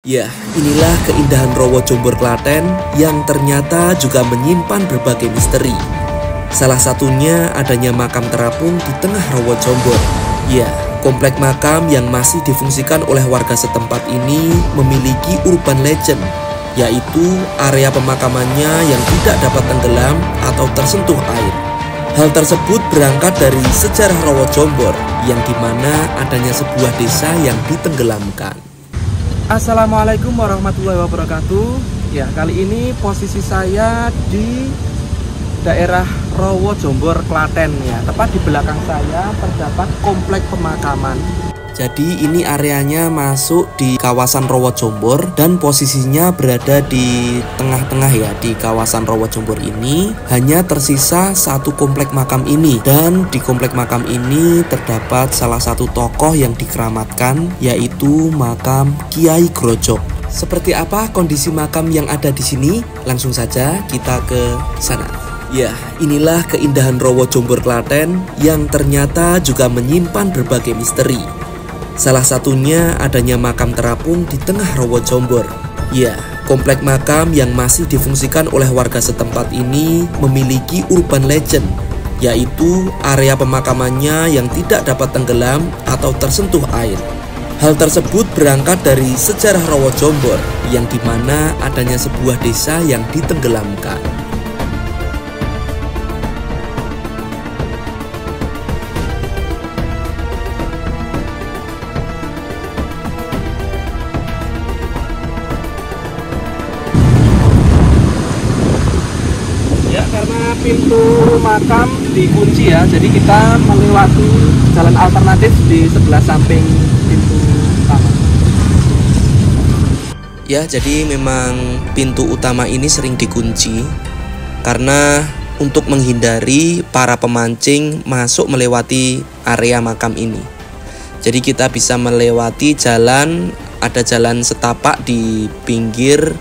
Ya, inilah keindahan Rowo Jombor Klaten yang ternyata juga menyimpan berbagai misteri. Salah satunya adanya makam terapung di tengah Rowo Jombor. Ya, komplek makam yang masih difungsikan oleh warga setempat ini memiliki urban legend, yaitu area pemakamannya yang tidak dapat tenggelam atau tersentuh air. Hal tersebut berangkat dari sejarah Rowo Jombor, yang dimana adanya sebuah desa yang ditenggelamkan. Assalamualaikum warahmatullahi wabarakatuh. Ya, kali ini posisi saya di daerah Rowo Jombor Klaten ya. Tepat di belakang saya terdapat komplek pemakaman. Jadi ini areanya masuk di kawasan Rowo Jombor dan posisinya berada di tengah-tengah ya. Di kawasan Rowo Jombor ini hanya tersisa satu komplek makam ini, dan di komplek makam ini terdapat salah satu tokoh yang dikeramatkan, yaitu makam Kiai Grojok. Seperti apa kondisi makam yang ada di sini? Langsung saja kita ke sana. Ya, inilah keindahan Rowo Jombor Klaten yang ternyata juga menyimpan berbagai misteri. Salah satunya adanya makam terapung di tengah Rowo Jombor. Ya, komplek makam yang masih difungsikan oleh warga setempat ini memiliki urban legend, yaitu area pemakamannya yang tidak dapat tenggelam atau tersentuh air. Hal tersebut berangkat dari sejarah Rowo Jombor, yang dimana adanya sebuah desa yang ditenggelamkan. Karena pintu makam dikunci ya, jadi kita melewati jalan alternatif di sebelah samping pintu utama. Ya, jadi memang pintu utama ini sering dikunci karena untuk menghindari para pemancing masuk melewati area makam ini. Jadi kita bisa melewati jalan, ada jalan setapak di pinggir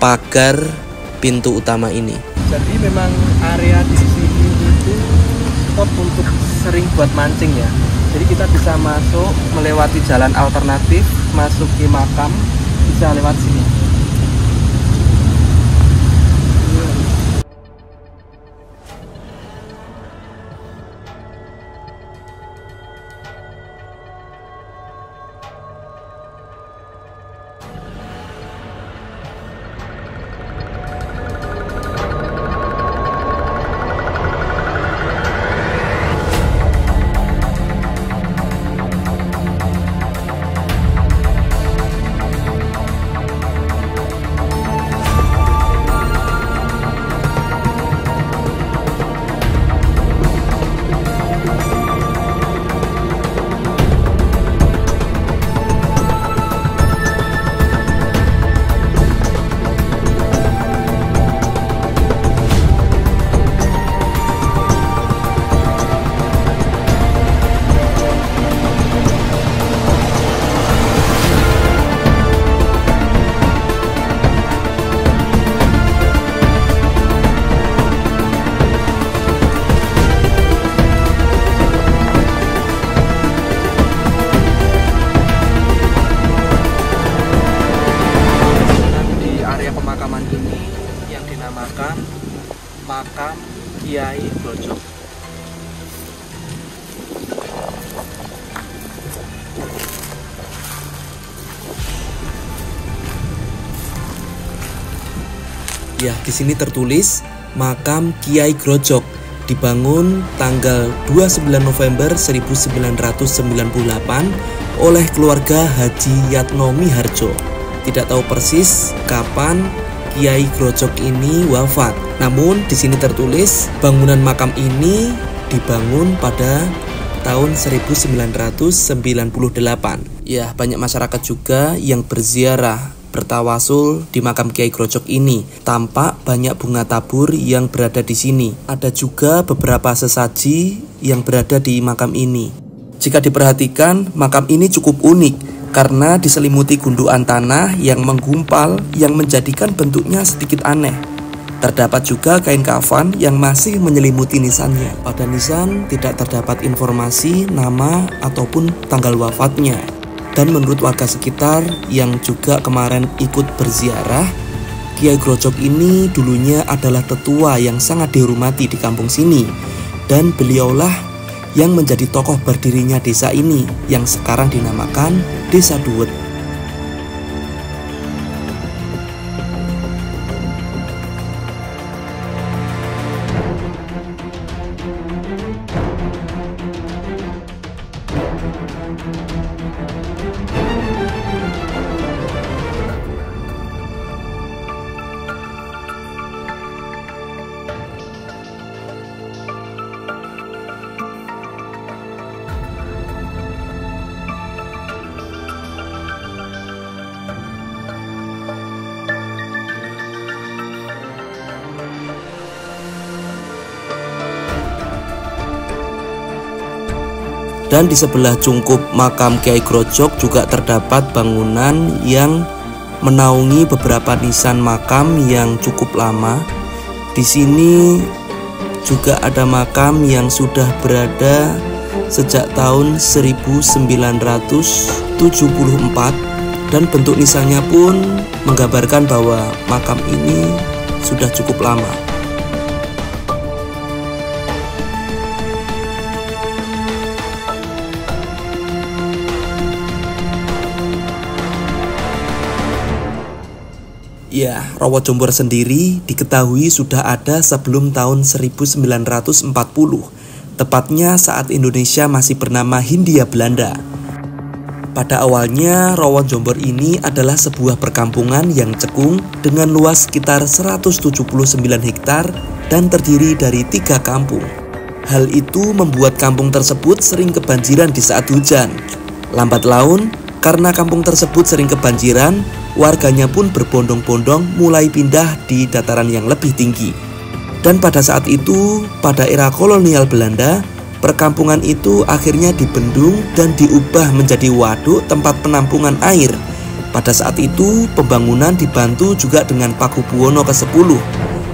pagar pintu utama ini. Jadi memang area di sini itu spot untuk sering buat mancing ya. Jadi kita bisa masuk melewati jalan alternatif, masuk ke makam, bisa lewat sini. Makam Kiai Grojok. Ya, di sini tertulis makam Kiai Grojok dibangun tanggal 29 November 1998 oleh keluarga Haji Yatno Miharjo. Tidak tahu persis kapan Kiai Grojok ini wafat. Namun di sini tertulis bangunan makam ini dibangun pada tahun 1998. Ya, banyak masyarakat juga yang berziarah, bertawasul di makam Kiai Grojok ini. Tampak banyak bunga tabur yang berada di sini. Ada juga beberapa sesaji yang berada di makam ini. Jika diperhatikan, makam ini cukup unik karena diselimuti gundukan tanah yang menggumpal yang menjadikan bentuknya sedikit aneh. Terdapat juga kain kafan yang masih menyelimuti nisannya. Pada nisan tidak terdapat informasi nama ataupun tanggal wafatnya. Dan menurut warga sekitar yang juga kemarin ikut berziarah, Kiai Grojok ini dulunya adalah tetua yang sangat dihormati di kampung sini. Dan beliaulah yang menjadi tokoh berdirinya desa ini yang sekarang dinamakan Desa Duwet. Dan di sebelah cungkup makam Kiai Grojok juga terdapat bangunan yang menaungi beberapa nisan makam yang cukup lama. Di sini juga ada makam yang sudah berada sejak tahun 1974 dan bentuk nisannya pun menggambarkan bahwa makam ini sudah cukup lama. Ya, Rowo Jombor sendiri diketahui sudah ada sebelum tahun 1940, tepatnya saat Indonesia masih bernama Hindia Belanda. Pada awalnya, Rowo Jombor ini adalah sebuah perkampungan yang cekung dengan luas sekitar 179 hektar dan terdiri dari 3 kampung. Hal itu membuat kampung tersebut sering kebanjiran di saat hujan. Lambat laun, karena kampung tersebut sering kebanjiran, warganya pun berbondong-bondong mulai pindah di dataran yang lebih tinggi. Dan pada saat itu, pada era kolonial Belanda, perkampungan itu akhirnya dibendung dan diubah menjadi waduk tempat penampungan air. Pada saat itu, pembangunan dibantu juga dengan Pakubuwono ke-10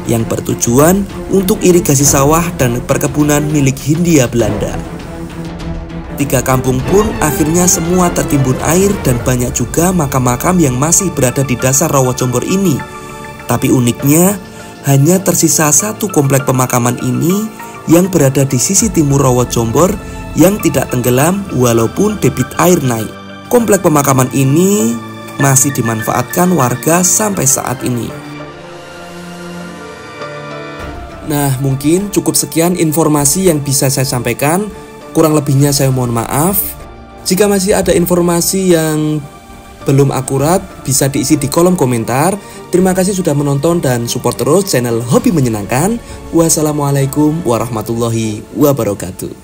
yang bertujuan untuk irigasi sawah dan perkebunan milik Hindia Belanda. 3 kampung pun akhirnya semua tertimbun air dan banyak juga makam-makam yang masih berada di dasar Rowo Jombor ini. Tapi uniknya, hanya tersisa 1 komplek pemakaman ini yang berada di sisi timur Rowo Jombor yang tidak tenggelam walaupun debit air naik. Komplek pemakaman ini masih dimanfaatkan warga sampai saat ini. Nah, mungkin cukup sekian informasi yang bisa saya sampaikan. Kurang lebihnya saya mohon maaf. Jika masih ada informasi yang belum akurat, bisa diisi di kolom komentar. Terima kasih sudah menonton dan support terus channel Hobi Menyenangkan. Wassalamualaikum warahmatullahi wabarakatuh.